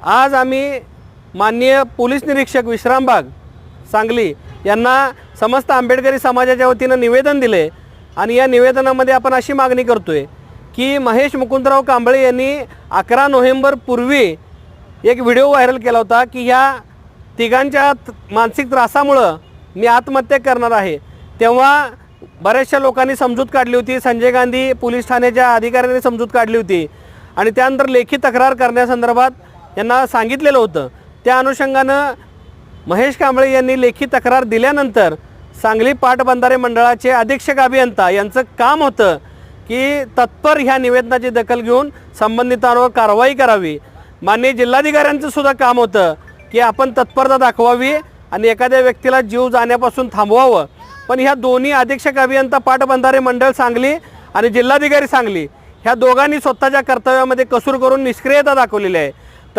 आज आम्ही माननीय पोलीस निरीक्षक विश्राम बाग सांगली यांना समस्त आंबेडकरी समाजाच्या वतीनं निवेदन दिले आणि या निवेदनामध्ये आपण अशी मागणी करतोय की महेश मुकुंदराव कांबळे यांनी 11 नोव्हेंबर पूर्वी एक व्हिडिओ व्हायरल केला होता की ह्या तिघांच्या मानसिक त्रासामुळं मी आत्महत्या करणार आहे। तेव्हा बऱ्याचशा लोकांनी समजूत काढली होती, संजय गांधी पोलीस ठाण्याच्या अधिकाऱ्यांनी समजूत काढली होती आणि त्यानंतर लेखी तक्रार करण्यासंदर्भात यांना सांगितलेलं होतं। त्या अनुषंगानं महेश कांबळे यांनी लेखी तक्रार दिल्यानंतर सांगली पाटबंधारे मंडळाचे अधीक्षक अभियंता यांचं काम होतं की तत्पर ह्या निवेदनाची दखल घेऊन संबंधितांवर कारवाई करावी। माननीय जिल्हाधिकाऱ्यांचं सुद्धा काम होतं की आपण तत्परता दाखवावी आणि एखाद्या व्यक्तीला जीव जाण्यापासून थांबवावं। पण ह्या दोन्ही अधीक्षक अभियंता पाटबंधारे मंडळ सांगली आणि जिल्हाधिकारी सांगली ह्या दोघांनी स्वतःच्या कर्तव्यामध्ये कसूर करून निष्क्रियता दाखवलेली आहे।